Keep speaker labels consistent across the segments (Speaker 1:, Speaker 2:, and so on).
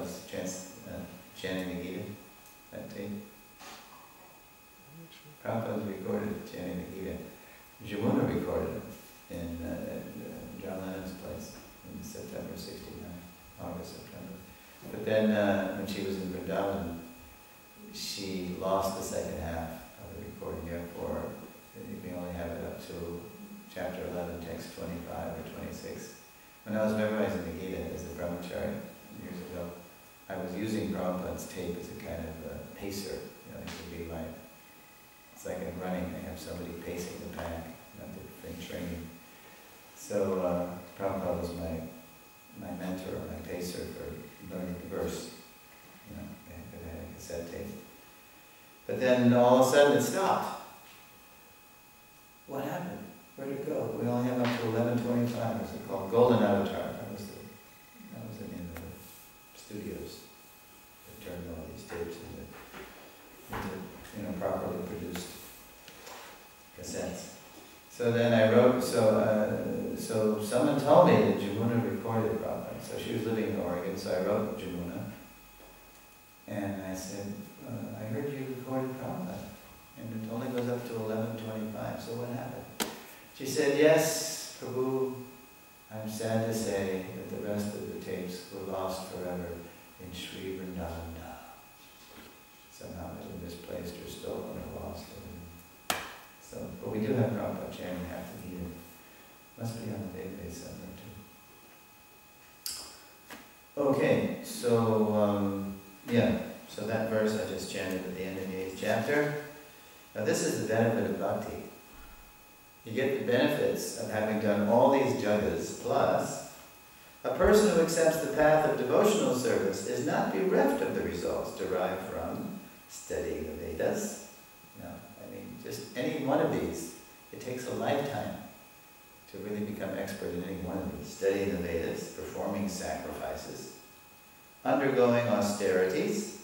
Speaker 1: Prabhupada's chanting the Gita, that tape. Prabhupada recorded chanting the Gita. Jamuna recorded it in John Lennon's place in September '69, August, September. But then when she was in Vrindavan, she lost the second half of the recording, therefore you can only have it up to chapter 11, text 25 or 26. When I was memorizing the Gita as a brahmachari years ago, I was using Prabhupada's tape as a kind of pacer. You know, it could be like, it's like in running, they have somebody pacing the pack, in training. So Prabhupada was my mentor, my pacer for learning the verse. You know, I had a cassette tape. But then all of a sudden it stopped. What happened? Where'd it go? We only have up to 11:25. What's it called? Golden Avatar. That was the name of the studios that turned all these tapes into properly produced cassettes. So then I wrote. So someone told me that Jamuna recorded Prabhupada. So she was living in Oregon. So I wrote Jamuna, and I said, I heard you recorded Prabhupada, and it only goes up to 11:25. So what happened? She said, yes, Prabhu, I'm sad to say that the rest of the tapes were lost forever in Sri Vrindavan. Somehow they were misplaced or stolen or lost. So, but we do have Prabhupada chanting half the Gita. Must be on the database somewhere too. Okay, so so that verse I just chanted at the end of the 8th chapter. Now this is the benefit of bhakti. You get the benefits of having done all these jagas, plus a person who accepts the path of devotional service is not bereft of the results derived from studying the Vedas. No, I mean, just any one of these, it takes a lifetime to really become expert in any one of these. Studying the Vedas, performing sacrifices, undergoing austerities,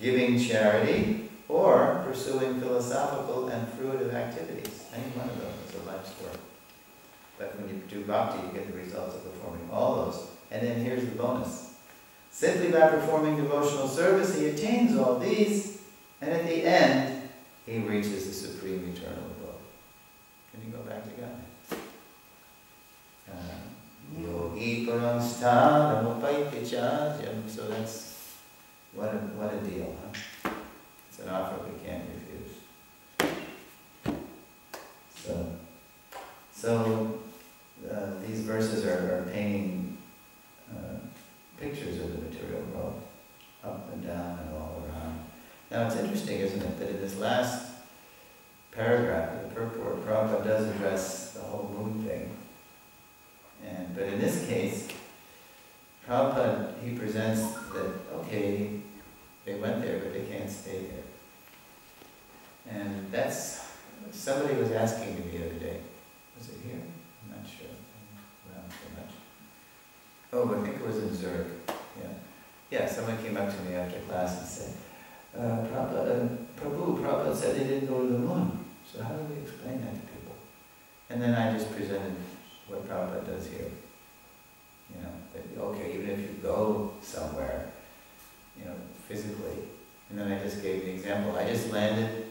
Speaker 1: giving charity, or pursuing philosophical and fruitive activities. Any one of those is a life's work. But when you do bhakti, you get the results of performing all those. And then here's the bonus. Simply by performing devotional service, he attains all these, and at the end, he reaches the supreme eternal abode. Can you go back to God? Yogi paramstha. So that's what a deal, huh? It's an offer we can't refuse. So these verses are painting pictures of the material world, up and down and all around. Now it's interesting, isn't it, that in this last paragraph of the purport, Prabhupada does address the whole moon thing. But in this case, Prabhupada, he presents that, okay, they went there, but they can't stay there. And that's, somebody was asking me the other day, was it here? I'm not sure. Around so much. Oh, I think it was in Zurich. Yeah, someone came up to me after class and said, Prabhu said they didn't go to the moon. So how do we explain that to people? And then I just presented what Prabhupada does here. You know, that, okay, even if you go somewhere, you know, physically, and then I just gave the example. I just landed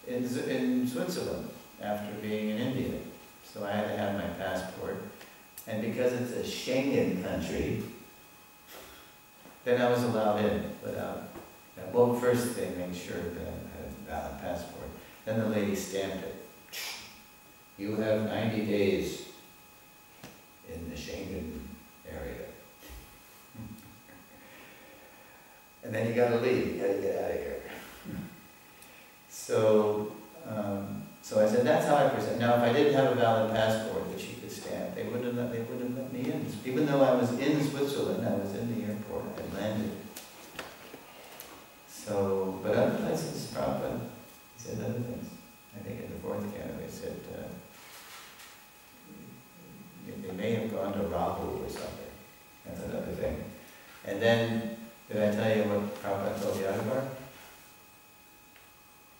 Speaker 1: in Switzerland after being in India. So I had to have my passport. And because it's a Schengen country, then I was allowed in without, well, first they made sure that I had a valid passport. Then the lady stamped it. You have 90 days in the Schengen area. And then you gotta leave, you gotta get out of here. So I said, that's how I present. Now, if I didn't have a valid passport that she could stamp, they wouldn't let me in. Even though I was in Switzerland, I was in the airport, I landed. So, but other places, Prabhupada, he said other things. I think in the 4th canto, he said, they may have gone to Rahu or something. That's another thing. And then, did I tell you what Prabhupada told Yadavar?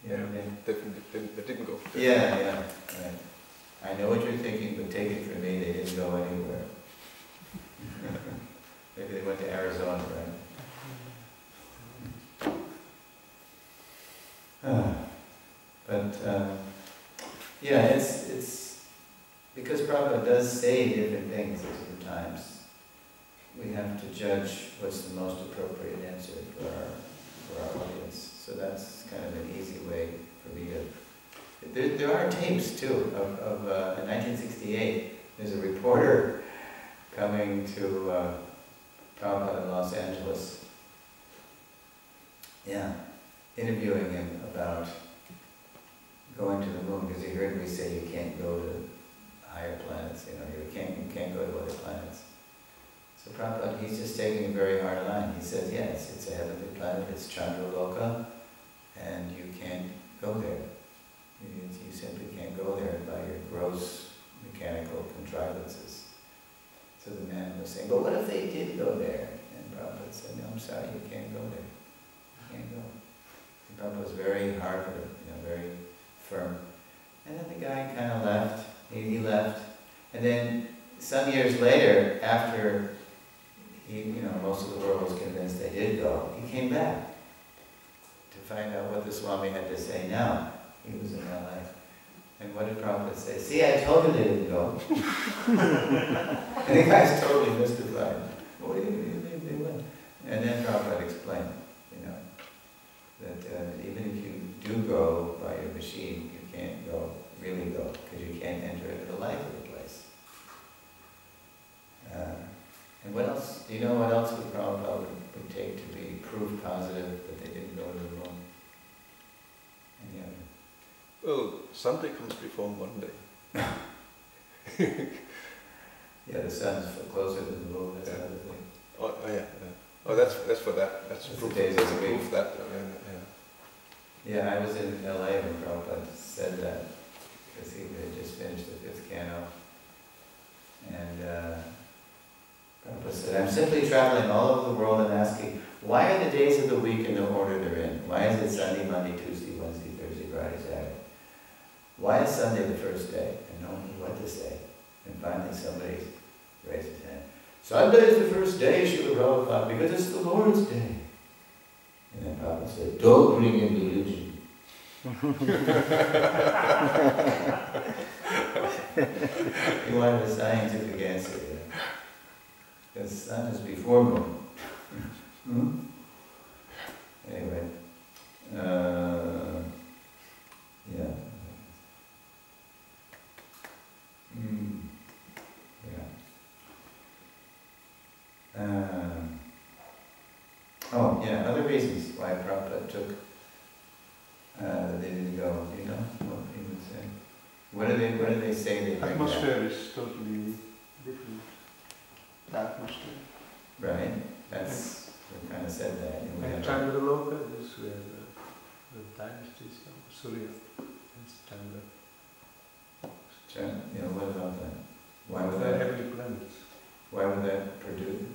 Speaker 2: Yeah, they didn't go.
Speaker 1: Yeah, right. I know what you're thinking, but take it from me, they didn't go anywhere. Maybe they went to Arizona, right? But yeah, it's because Prabhupada does say different things at different times. We have to judge what's the most appropriate answer for our audience. So that's kind of an easy way for me to. There are tapes too of in 1968. There's a reporter coming to Prabhupada in Los Angeles. Yeah, interviewing him about going to the moon, because he heard me say you can't go to higher planets, you can't go to other planets. So Prabhupada, he's just taking a very hard line. He says, yes, it's a heavenly planet, it's Chandraloka, and you can't go there. You simply can't go there by your gross mechanical contrivances. So the man was saying, but what if they did go there? And Prabhupada said, no, I'm sorry, you can't go there. You can't go. And Prabhupada was very hard with it, very firm. And then the guy kind of left. He left. And then some years later, after most of the world was convinced they did go, he came back to find out what the Swami had to say now. He was in LA. And what did Prabhupada say? See, I told you they didn't go. And the guy's totally mystified. What do you mean they went? And then Prabhupada explained, that even if you do go by your machine, you can't really go, because you can't enter into the life of the place. And what else? Do you know what else would Prabhupada would take to be proof positive that they didn't go to the moon? Any other?
Speaker 2: Well, Sunday comes before Monday.
Speaker 1: Yeah, the sun's closer to the moon, that's another thing.
Speaker 2: Oh yeah. Oh, that's for that. That's proof.
Speaker 1: Days
Speaker 2: That's
Speaker 1: of the week.
Speaker 2: proof that.
Speaker 1: Yeah, I was in LA when Prabhupada said that, because he had just finished the 5th canto. And Prabhupada said, I'm simply traveling all over the world and asking, why are the days of the week in the order they're in? Why is it Sunday, Monday, Tuesday, Wednesday, Thursday, Friday, Saturday? Why is Sunday the first day? And no one knew what to say. And finally somebody raised his hand. Sunday is the first day, Srila Prabhupada, because it's the Lord's day. And then Prabhupada said, don't bring in religion. He wanted a scientific answer. The sun is before moon. Anyway. Yeah. Other reasons why Prabhupada took they didn't go. Do you know what he would say? What do they say they bring
Speaker 3: Atmosphere
Speaker 1: back?
Speaker 3: is totally different. The atmosphere.
Speaker 1: Right. That's we kind of said that.
Speaker 3: And Chandraloka is where the dynasties come. Surya and Chandra.
Speaker 1: What about that? Why would
Speaker 3: They're
Speaker 1: that?
Speaker 3: heavy planets.
Speaker 1: Why would that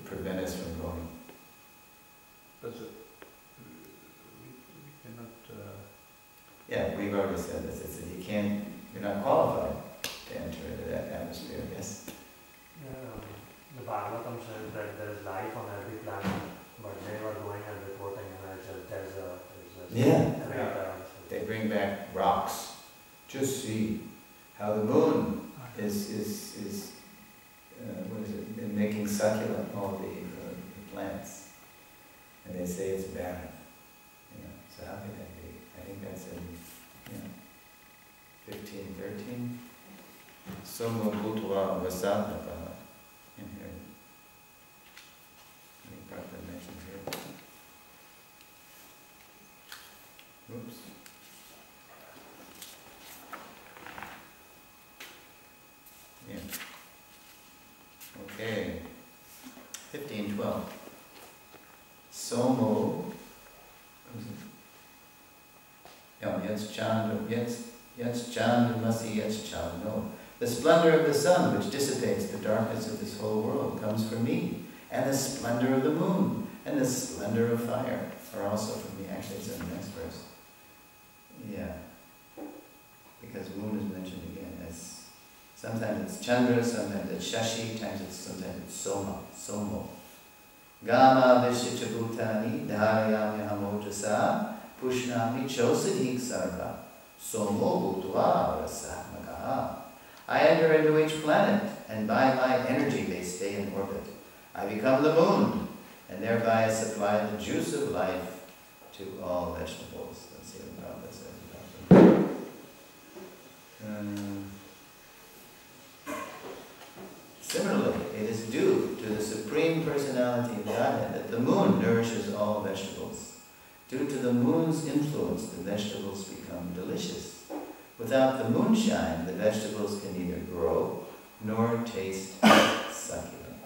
Speaker 1: prevent us from going?
Speaker 3: That's it. We cannot.
Speaker 1: Yeah, we've already said this. It's that you're not qualified to enter into that atmosphere. Yes.
Speaker 4: The Bhagavatam says that there is life on every planet, but they were going and reporting, and there's a
Speaker 1: They bring back rocks. Just see how the moon is making succulent all the plants, and they say it's barren. So how could that be? I think that's in 1513. Somo Bhutva Vasatnakaha in here. I think Prabhupada mentions here. Oops. Yeah. Okay. 1512. Somo. The splendor of the sun, which dissipates the darkness of this whole world, comes from me. And the splendor of the moon, and the splendor of fire are also from me. Actually, it's in the next verse. Yeah. Because moon is mentioned again as, sometimes it's Chandra, sometimes it's Shashi, sometimes it's Somo. Gama Vishichabhutani Dharayamya Hamojasa Pushnami Chosadhik Sarva Somo bhutva rasatmakaha. I enter into each planet, and by my energy they stay in orbit. I become the moon, and thereby supply the juice of life to all vegetables. Let's see what Prabhupada says about that. Similarly, it is due to the Supreme Personality of Godhead that the moon nourishes all vegetables. Due to the moon's influence, the vegetables become delicious. Without the moonshine, the vegetables can neither grow nor taste succulent.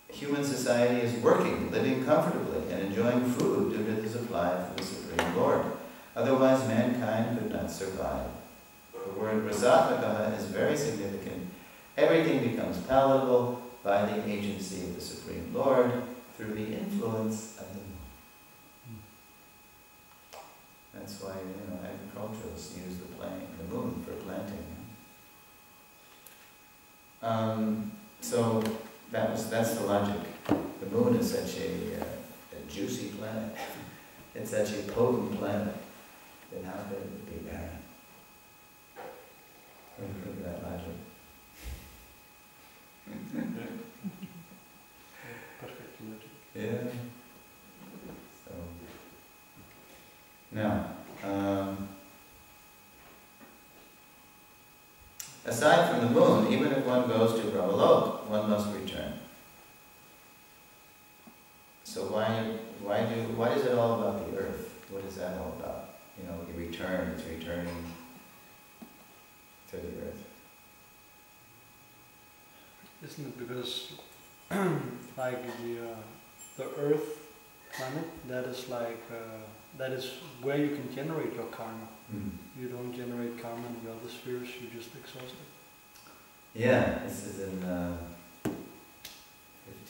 Speaker 1: Human society is working, living comfortably, and enjoying food due to the supply from the Supreme Lord. Otherwise, mankind could not survive. The word rasatmakaha is very significant. Everything becomes palatable by the agency of the Supreme Lord through the influence of the moon. That's why, agriculturalists use the moon for planting. So that's the logic. The moon is such a juicy planet. It's such a potent planet. Then how could it be barren? What do you think of that logic?
Speaker 3: Perfect logic.
Speaker 1: Yeah. So now, aside from the moon, even if one goes to Brahmalok, one must return. So why is it all about the earth? What is that all about? You return, it's returning to the earth.
Speaker 3: Isn't it because like the Earth planet, that is where you can generate your karma. You don't generate karma in the other spheres, you just exhaust it.
Speaker 1: Yeah, this is in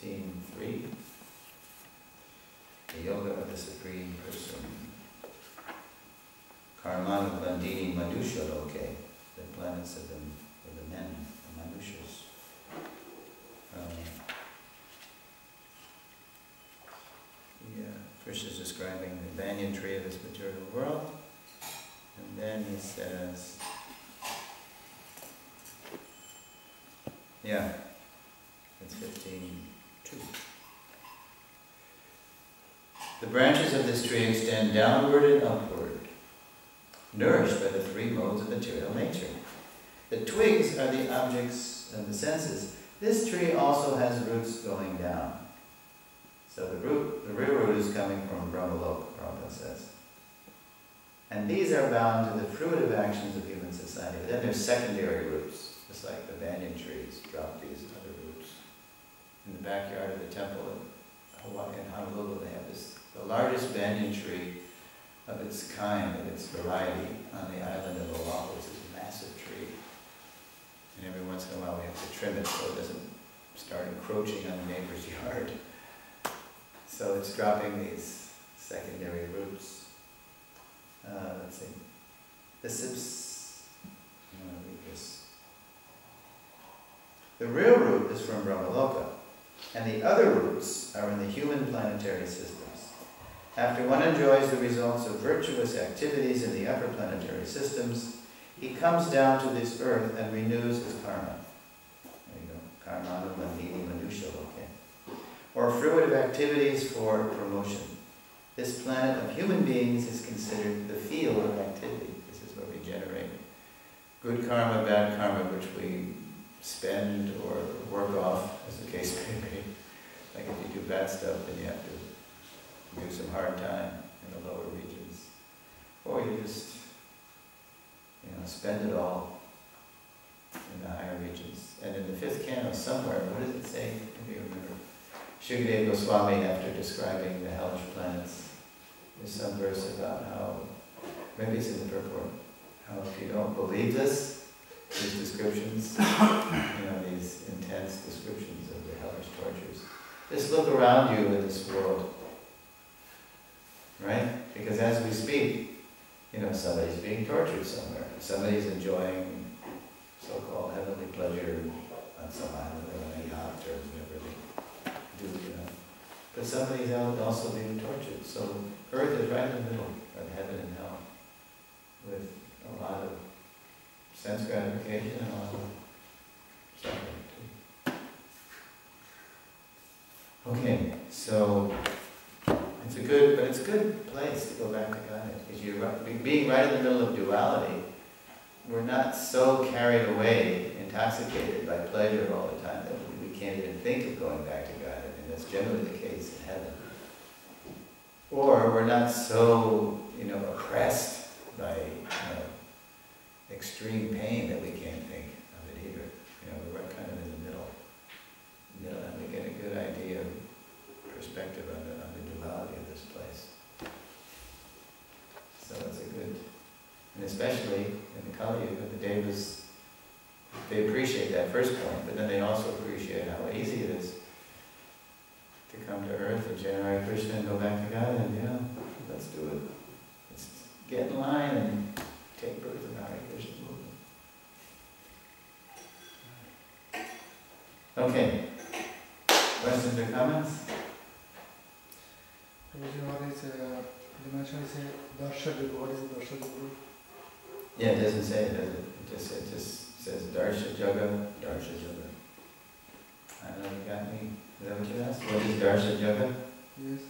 Speaker 1: 15.3. The Yoga of the Supreme Person. Karmanu Bandini Manusha Loke. The planets of the men, the Manushas. First is describing the banyan tree of this material world. And then he says, it's 15.2. The branches of this tree extend downward and upward, nourished by the three modes of material nature. The twigs are the objects of the senses. This tree also has roots going down. So the real root is coming from Brahmalok, Prabhupada says. And these are bound to the fruitive actions of human society. But then there's secondary roots, just like the banyan trees drop these other roots. In the backyard of the temple in Honolulu, they have the largest banyan tree of its kind, of its variety, on the island of Oahu. It's this massive tree. And every once in a while we have to trim it so it doesn't start encroaching on the neighbor's yard. So it's dropping these secondary roots. Let's see. The real root is from Brahmaloka, and the other roots are in the human planetary systems. After one enjoys the results of virtuous activities in the upper planetary systems, he comes down to this earth and renews his karma. There you go. Karmanu Mandini Manusha Loke. Or fruitive activities for promotion. This planet of human beings is considered the field of activity. This is where we generate good karma, bad karma, which we spend or work off, as the case may be. Like if you do bad stuff, then you have to do some hard time in the lower regions. Or you just, spend it all in the higher regions. And in the 5th canto somewhere, what does it say? If you remember. Shukadeva Goswami, after describing the hellish planets, there's some verse about how, maybe it's in the purport, how if you don't believe this, these descriptions, these intense descriptions of the hellish tortures, just look around you in this world, right? Because as we speak, somebody's being tortured somewhere. Somebody's enjoying so-called heavenly pleasure on some island or on a yacht or whatever they do, But somebody's also being tortured. So earth is right in the middle of heaven and hell, with a lot of sense gratification and a lot of suffering too. Okay, so it's a good place to go back to Godhead, because you're being right in the middle of duality. We're not so carried away, intoxicated by pleasure all the time that we can't even think of going back to God. And that's generally the case in heaven. Or we're not so, oppressed by, extreme pain that we can't think of it either. We're kind of in the middle. And we get a good idea of perspective on the duality of this place. So it's a good. And especially in the Kali Yuga, the Devas, they appreciate that first point, but then they also appreciate how easy it is to come to earth and generate Krishna and go back to God, and let's do it. Let's get in line and take birth in Hare Krishna movement. Okay. Questions or comments?
Speaker 5: What is you mentioned Darsha, what is Darsha Guru?
Speaker 1: Yeah, it doesn't say it, does it? It just says Darsha Jaga, Darsha Jaga. I don't know, you got me? Is that what you asked? What is Darsha Jaga?
Speaker 5: Yes.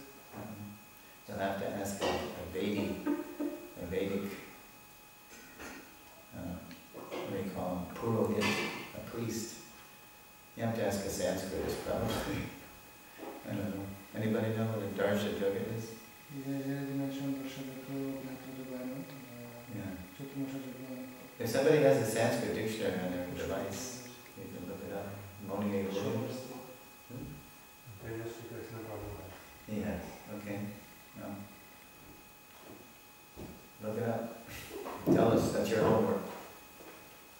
Speaker 1: You'll have to ask a Vedic, what do you call him? Purohit, a priest. You have to ask a Sanskritist probably. I don't know. Anybody know what a Darsha Jaga is?
Speaker 5: Yeah, you mentioned Darsha Guru,
Speaker 1: Yeah. If somebody has a Sanskrit dictionary on their device, you can look it up. Moni Williams. Yes, okay. No. Look it up. Tell us, that's your homework.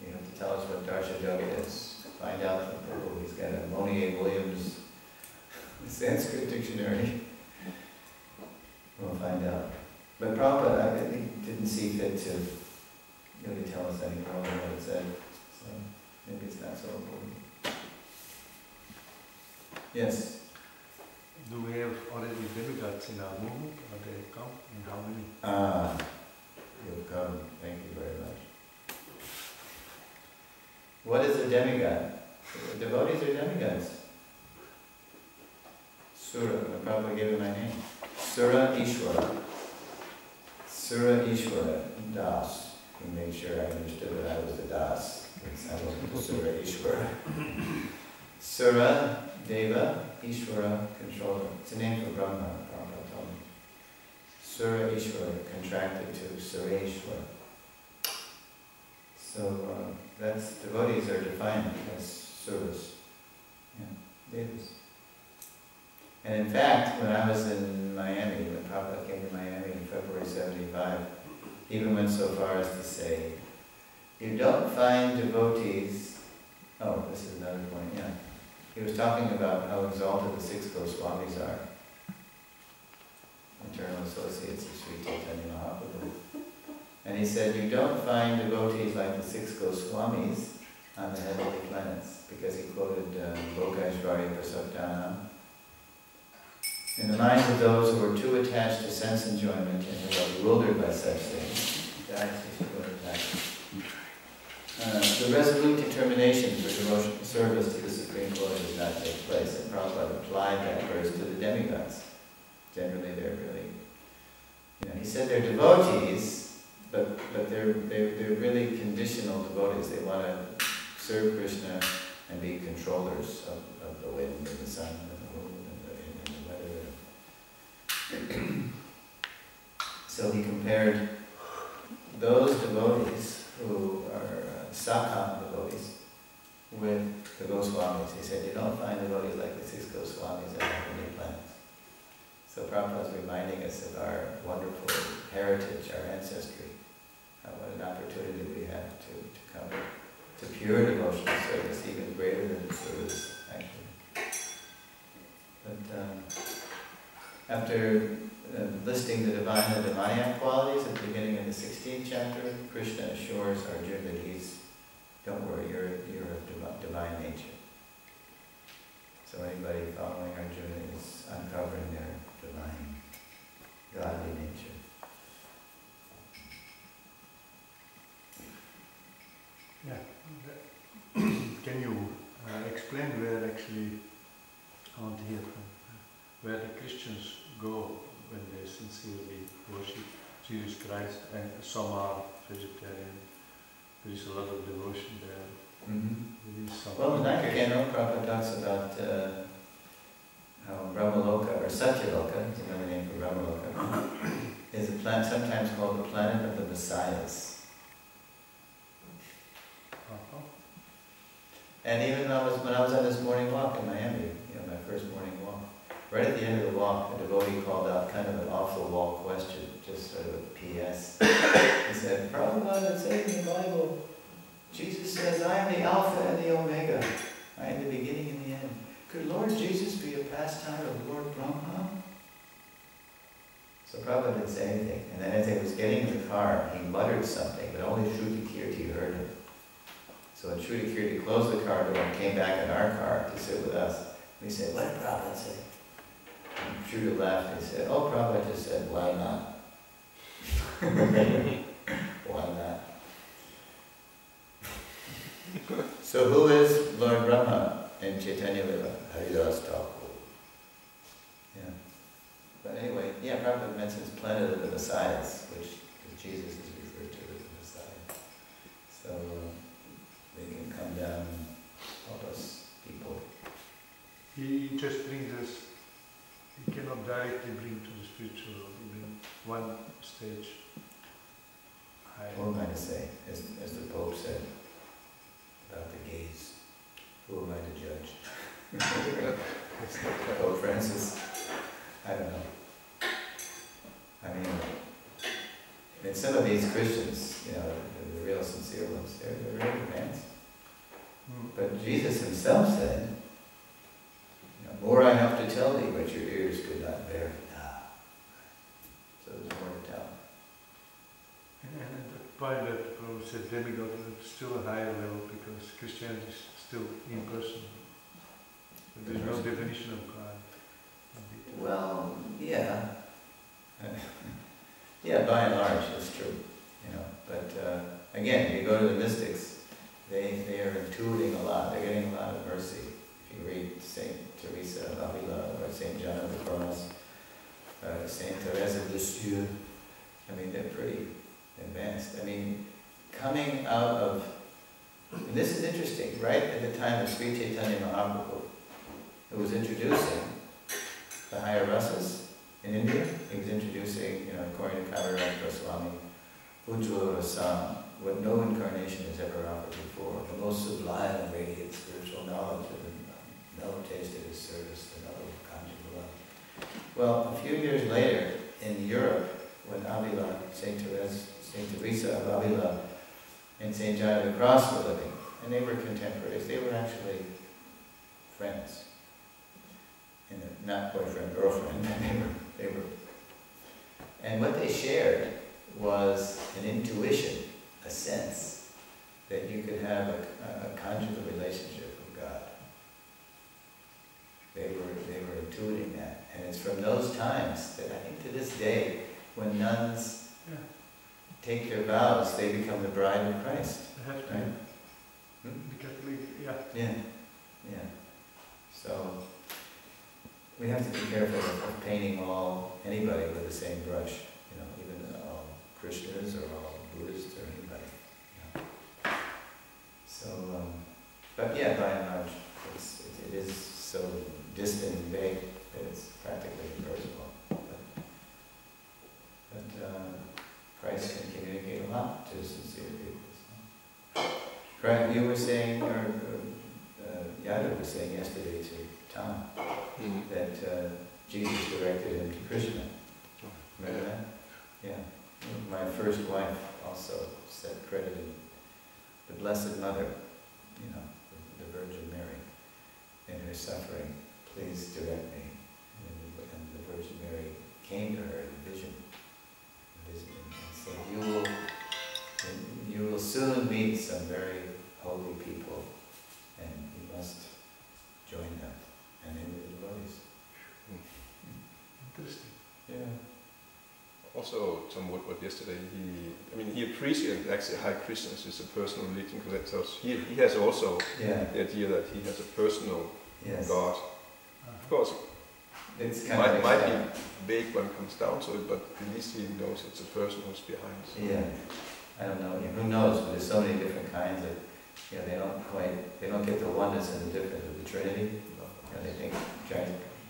Speaker 1: You have to tell us what Darsha Yoga is. Find out from Prabhu. He's got a Moni Williams Sanskrit dictionary. We'll find out. But Prabhupada, I think, didn't see fit to really tell us any more than what it said. So maybe it's not so important. Yes?
Speaker 6: Do we have already demigods in our movement, or they come, and how many?
Speaker 1: You've come. Thank you very much. What is a demigod? Devotees are demigods. Sura, I'll probably give you my name. Sura Ishwara. Sura Ishwara, Das. He made sure I understood that I was the Das. I wasn't the Sura Ishwara. Sura, Deva, Ishwara, controller. It's a name for Brahma, Prabhupada told me. Sura Ishwara, contracted to Sureshwara. So that's, devotees are defined as Suras. Yeah, Devas. And in fact, when I was in Miami, when Prabhupada came to Miami in February '75, he even went so far as to say, you don't find devotees, oh, this is another point, yeah. He was talking about how exalted the 6 Goswamis are, eternal associates of Sri Chaitanya Mahaprabhu. And he said, you don't find devotees like the 6 Goswamis on the heavenly planets, because he quoted Lokaishvarya Prasakdana. In the minds of those who are too attached to sense enjoyment and who are bewildered by such things, the resolute determination for devotional service to the Supreme Lord does not take place. And Prabhupada applied that verse to the demigods. Generally, they're really, he said they're devotees, but they're really conditional devotees. They want to serve Krishna and be controllers of the wind and the sun and the moon and the weather. So he compared those devotees who are Sakha devotees with the Goswamis. He said, you don't find devotees like the 6 Goswamis on heavenly planets. So Prabhupada is reminding us of our wonderful heritage, our ancestry, what an opportunity we have to come to pure devotional service, even greater than the service, actually. But after listing the divine and demoniac qualities at the beginning of the 16th chapter, Krishna assures Arjuna that don't worry, you're of divine nature. So when he anybody following Arjuna is uncovering their divine, godly nature.
Speaker 6: Yeah. Can you explain where actually, I want to hear from, where the Christians go when they sincerely worship Jesus Christ, and some are vegetarian, there is a lot of devotion there. There is some
Speaker 1: Well, Nagarjuna Prabhupada talks about how Brahmaloka, or Satyaloka, is another name for Brahmaloka, is a planet sometimes called the planet of the Messiahs. And even when I was on this morning walk in Miami, my first morning walk, right at the end of the walk, a devotee called out kind of an off-the-wall question, just sort of a P.S. He said, Prabhupada, it says in the Bible, Jesus says, I am the Alpha and the Omega. I am the beginning and the end. Could Lord Jesus be a pastime of Lord Brahma? So Prabhupada didn't say anything. And then as he was getting in the car, he muttered something, but only Shruti Kirti heard him. So when Shruti Kirti closed the car door and came back in our car to sit with us, we said, what did Prabhupada say? And Shruti laughed and he said, oh, Prabhupada just said, why not? Why not? So who is Lord Brahma in Chaitanya Lila? Haridas Thakur. Yeah. But anyway, Prabhupada mentions planet of the Messiahs, which Jesus is referred to as the Messiah. So they can come down and help us people.
Speaker 6: He just brings us, he cannot directly bring to the spiritual, even one stage higher.
Speaker 1: What am I to say? As the Pope said about the gays, who am I to judge? Pope Francis? I don't know. I mean, some of these Christians, the real sincere ones, they're really advanced. But Jesus himself said, more I have to tell thee, but your ears could not bear it now. So there's more to tell.
Speaker 6: And the point that Prabhu said, demigod is still a higher level because Christianity is still impersonal. There's no definition of God.
Speaker 1: Well, yeah. Yeah, by and large, that's true. But again, you go to the mystics, they are intuiting a lot. They're getting a lot of mercy. If you read Saint Teresa of Avila or Saint John of the Cross, Saint Therese of Lisieux, they're pretty advanced. Coming out of, and this is interesting, right at the time of Sri Chaitanya Mahaprabhu, who was introducing the higher rasas in India. He was introducing, according to Kaviraj Goswami, Ujjvala Rasam, what no incarnation has ever offered before, the most sublime and radiant spiritual knowledge of the mellow taste of his service, the mellow conjugal love. Well, a few years later, in Europe, when Avila, Saint Teresa of Avila, and Saint John of the Cross were living, and they were contemporaries, they were actually friends. Not boyfriend, girlfriend, they were. And what they shared was an intuition, a sense, that you could have a conjugal relationship with God. They were intuiting that. And it's from those times that I think to this day, when nuns take their vows, they become the bride of Christ.
Speaker 6: They have to.
Speaker 1: Right?
Speaker 6: The Catholic,
Speaker 1: Yeah. So we have to be careful of painting anybody with the same brush. Even all Krishnas or all Buddhists or anybody. So, but by and large, it is so distant and vague that it's practically impersonal. But Christ can communicate a lot to sincere people. So. You were saying, or Yadav was saying yesterday to Tom, that Jesus directed him to Krishna. Remember that? Yeah. My first wife also credited the Blessed Mother, the Virgin Mary, in her suffering. Please direct me. And the Virgin Mary came to her in a vision, and said, you will soon meet some very holy people, and you must join them. And in
Speaker 2: also Tom Woodward yesterday, he appreciated actually how Christians is a personal religion, because he has also the idea that he has a personal God. Of course,
Speaker 1: It's
Speaker 2: it
Speaker 1: kind of
Speaker 2: might be vague when it comes down to it, but at least he knows it's a person who's behind. So.
Speaker 1: Yeah, I don't know. Who knows? But there's so many different kinds of. They don't get the oneness and the difference of the Trinity. They think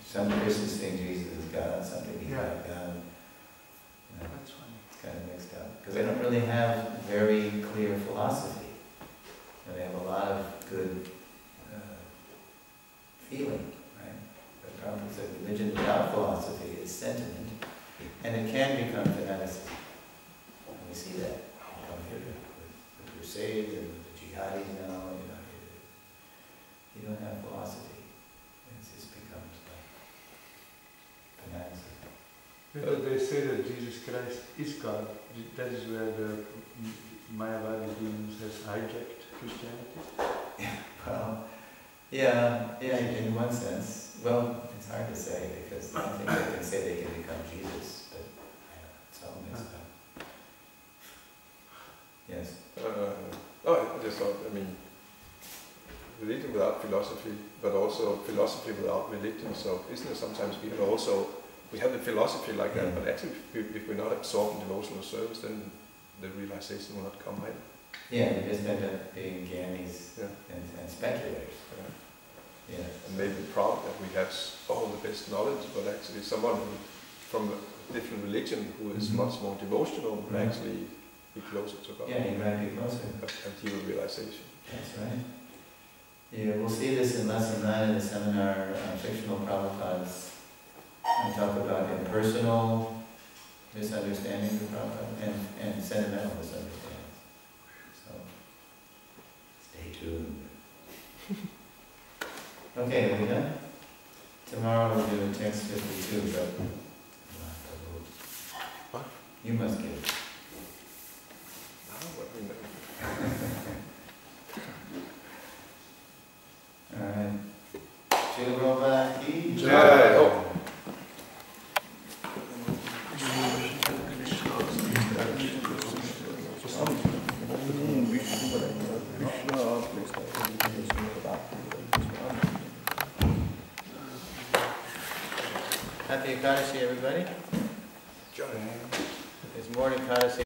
Speaker 1: some Christians think Jesus is God, some think he's not God.
Speaker 6: That's funny.
Speaker 1: It's kind of mixed up because they don't really have very clear philosophy. They have a lot of good feeling, right? The problem is that religion without philosophy is sentiment, and it can become fanaticism. And we see that come here with the Crusades and with the jihadis now. You don't have philosophy. It just becomes like fanaticism.
Speaker 6: But they say that Jesus Christ is God. That is where the Mayavadi demons has hijacked Christianity.
Speaker 1: In one sense. Well, it's hard to say because I think they can say they can become Jesus, but it's all messed up. Yes.
Speaker 2: I just thought, religion without philosophy, but also philosophy without religion. So isn't it sometimes we have the philosophy like that, but actually if we're not absorbed in devotional service, then the realization will not come either.
Speaker 1: Yeah, we just end up being gyanis and speculators. Yeah.
Speaker 2: And maybe proud that we have all the best knowledge, but actually someone from a different religion who is much more devotional will actually be closer to God.
Speaker 1: Yeah, you might be closer.
Speaker 2: Until realization.
Speaker 1: That's right. Yeah, we'll see this in lesson 9 of the seminar on fictional Prabhupadas. We talk about impersonal misunderstandings of Prabhupada and sentimental misunderstandings. So, stay tuned. Okay, are we done? Tomorrow we'll do text 52, but
Speaker 2: What?
Speaker 1: You must get it. Alright. Srila Prabhupada ki
Speaker 2: Jai. Oh.
Speaker 1: Happy Ekadashi, everybody.
Speaker 2: Jai.
Speaker 1: There's more to Ekadashi.